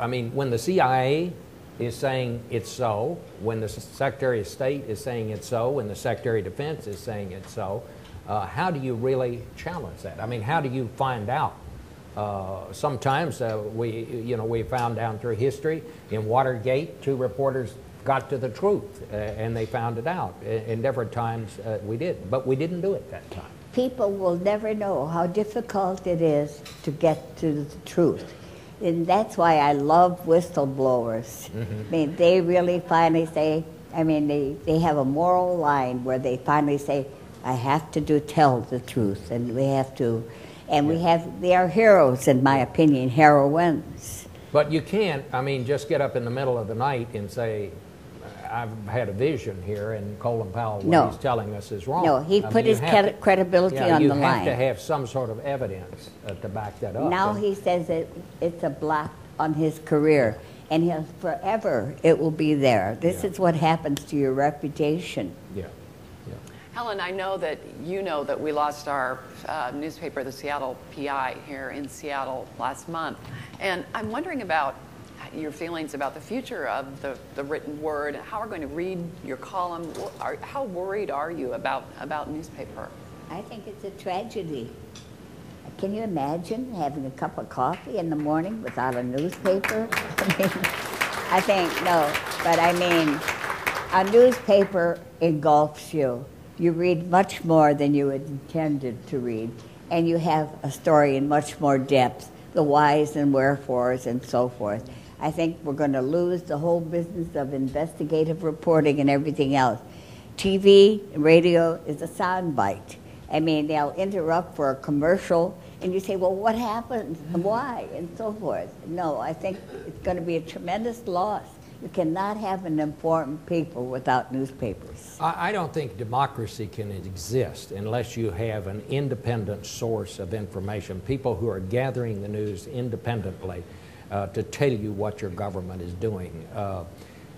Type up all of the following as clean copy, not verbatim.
I mean, when the CIA is saying it's so, when the Secretary of State is saying it's so, when the Secretary of Defense is saying it's so, how do you really challenge that? I mean, how do you find out? Sometimes we found down through history in Watergate, 2 reporters got to the truth and they found it out. In different times we did, but we didn't do it that time. People will never know how difficult it is to get to the truth. And that's why I love whistleblowers. Mm-hmm. I mean, they really finally say, I mean, they have a moral line where they finally say, I have to tell the truth, and we have to, and they are heroes, in my opinion, heroines. But you can't, I mean, just get up in the middle of the night and say, I've had a vision here, and Colin Powell, what he's telling us is wrong. No, he put his credibility on the line. You have to have some sort of evidence to back that up. Now he says that it's a blot on his career, and he'll forever, it will be there. This is what happens to your reputation. Yeah. Helen, I know that you know that we lost our newspaper, the Seattle PI, here in Seattle last month. And I'm wondering about your feelings about the future of the written word. How are going to read your column? How worried are you about newspaper? I think it's a tragedy. Can you imagine having a cup of coffee in the morning without a newspaper? I think, no, but I mean, a newspaper engulfs you. You read much more than you intended to read, and you have a story in much more depth, the whys and wherefores and so forth. I think we're going to lose the whole business of investigative reporting and everything else. TV and radio is a soundbite. I mean, they'll interrupt for a commercial, and you say, well, what happened and why, and so forth. No, I think it's going to be a tremendous loss. You cannot have an informed people without newspapers. I don't think democracy can exist unless you have an independent source of information, people who are gathering the news independently to tell you what your government is doing.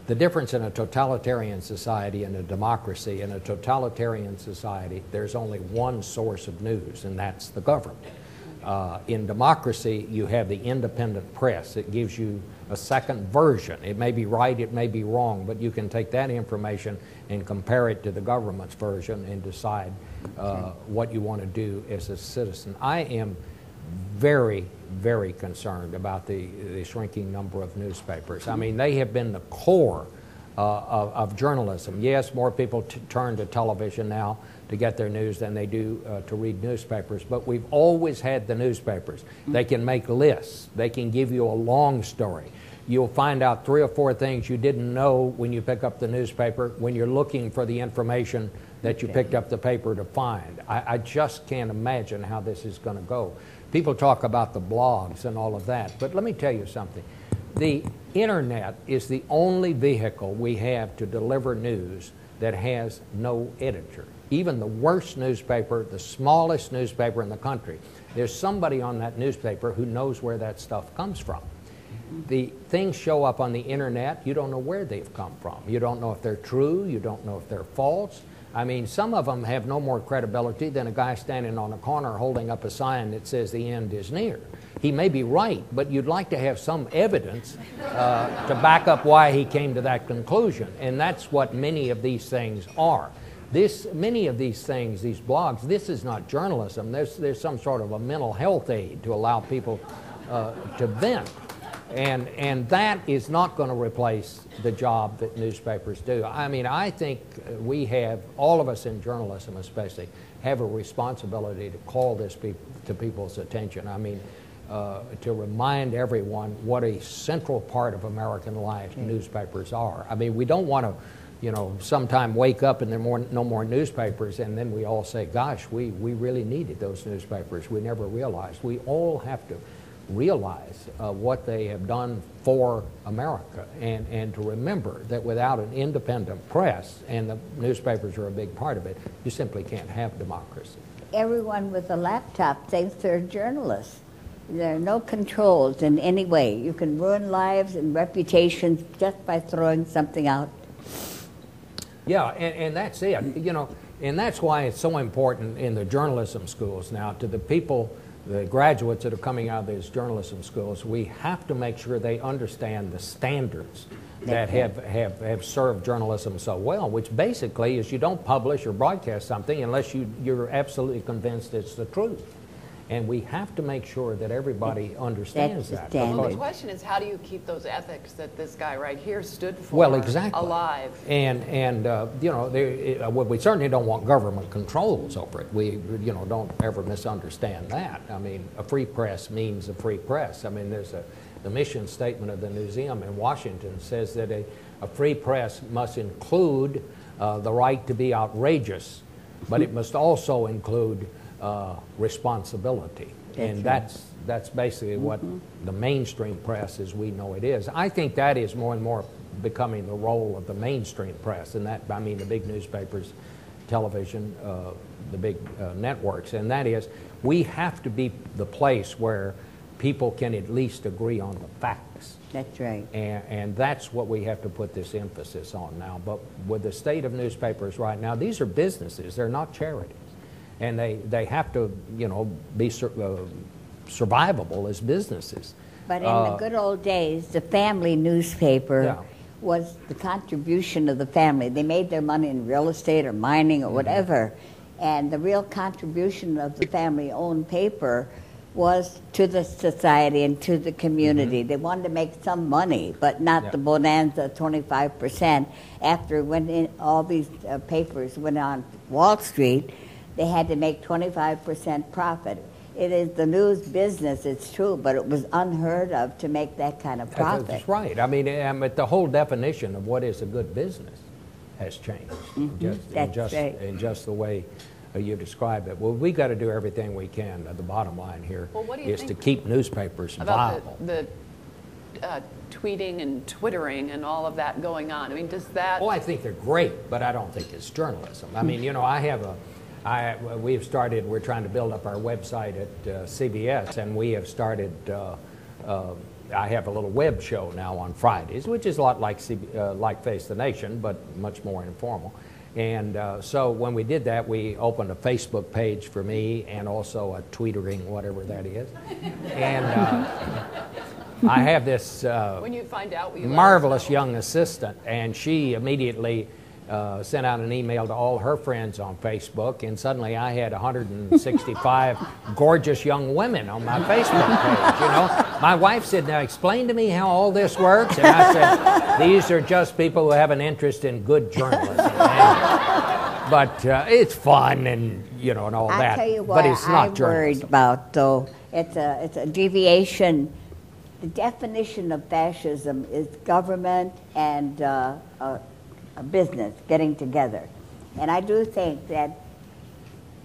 The difference in a totalitarian society and a democracy, in a totalitarian society, there's only one source of news, and that's the government. In democracy, you have the independent press. It gives you a second version. It may be right, it may be wrong, but you can take that information and compare it to the government's version and decide what you want to do as a citizen. I am very, very concerned about the shrinking number of newspapers. I mean, they have been the core of journalism. Yes, more people turn to television now to get their news than they do to read newspapers, but we've always had the newspapers. They can make lists. They can give you a long story. You'll find out 3 or 4 things you didn't know when you pick up the newspaper, when you're looking for the information that you picked up the paper to find. I just can't imagine how this is going to go. People talk about the blogs and all of that, but let me tell you something. The internet is the only vehicle we have to deliver news that has no editor. Even the worst newspaper, the smallest newspaper in the country, there's somebody on that newspaper who knows where that stuff comes from. The things show up on the internet, you don't know where they've come from. You don't know if they're true, you don't know if they're false. I mean, some of them have no more credibility than a guy standing on a corner holding up a sign that says the end is near. He may be right, but you'd like to have some evidence to back up why he came to that conclusion. And that's what many of these things are. Many of these things, these blogs, this is not journalism. There's some sort of a mental health aid to allow people to vent. And that is not going to replace the job that newspapers do. I mean, I think we have, all of us in journalism especially, have a responsibility to call this to people's attention. I mean, to remind everyone what a central part of American life newspapers are. I mean, we don't want to, you know, sometime wake up and there are no more newspapers, and then we all say, gosh, we really needed those newspapers. We never realized. We all have to realize what they have done for America, and to remember that without an independent press, and the newspapers are a big part of it, you simply can't have democracy. Everyone with a laptop thinks they're journalists. There are no controls in any way. You can ruin lives and reputations just by throwing something out. Yeah, and that's it. You know, and that's why it's so important in the journalism schools now, to the people the graduates that are coming out of these journalism schools, we have to make sure they understand the standards that have served journalism so well, which basically is you don't publish or broadcast something unless you're absolutely convinced it's the truth. And we have to make sure that everybody understands that. Well, the question is, how do you keep those ethics that this guy right here stood for alive? And you know, we certainly don't want government controls over it. We, you know, don't ever misunderstand that. I mean, a free press means a free press. I mean, there's the mission statement of the museum in Washington says that a free press must include the right to be outrageous, but it must also include responsibility. And that's basically what the mainstream press as we know it is. I think that is more and more becoming the role of the mainstream press, and that, I mean, the big newspapers, television, the big networks, and that is we have to be the place where people can at least agree on the facts. That's right. And that's what we have to put this emphasis on now. But with the state of newspapers right now, these are businesses, they're not charities. And they have to, you know, be survivable as businesses. But in the good old days, the family newspaper was the contribution of the family. They made their money in real estate or mining or whatever. And the real contribution of the family-owned paper was to the society and to the community. They wanted to make some money, but not the bonanza 25%. After when all these papers went on Wall Street, they had to make 25% profit. It is the news business, it's true, but it was unheard of to make that kind of profit. That's right. I mean, the whole definition of what is a good business has changed in just the way you describe it. Well, we got to do everything we can. The bottom line here is to keep newspapers viable. The tweeting and twittering and all of that going on. I mean, does that... Oh, I think they're great, but I don't think it's journalism. I mean, you know, we're trying to build up our website at CBS, and we have started, I have a little web show now on Fridays, which is a lot like Face the Nation, but much more informal. And so when we did that, we opened a Facebook page for me and also a tweetering, whatever that is. And I have this when you find out, marvelous young assistant, and she immediately sent out an email to all her friends on Facebook, and suddenly I had 165 gorgeous young women on my Facebook page. You know, my wife said, "Now explain to me how all this works." And I said, "These are just people who have an interest in good journalism." But it's fun, and you know, and all that. I'll tell you but what it's not I'm journalism. worried about, though. It's a deviation. The definition of fascism is government and a business getting together. And I do think that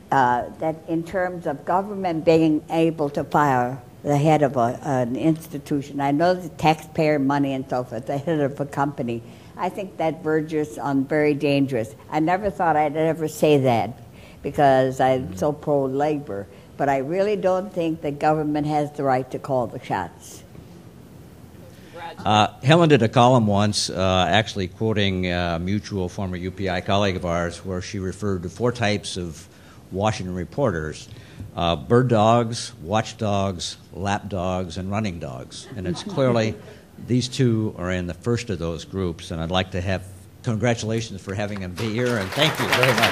that in terms of government being able to fire the head of an institution, I know the taxpayer money and so forth, the head of a company, I think that verges on very dangerous. I never thought I'd ever say that because I'm so pro-labor, but I really don't think the government has the right to call the shots. Helen did a column once, actually quoting a mutual former UPI colleague of ours, where she referred to 4 types of Washington reporters: bird dogs, watchdogs, lap dogs, and running dogs. And it's clearly these 2 are in the first of those groups, and I'd like to have congratulations for having them be here, and thank you very much.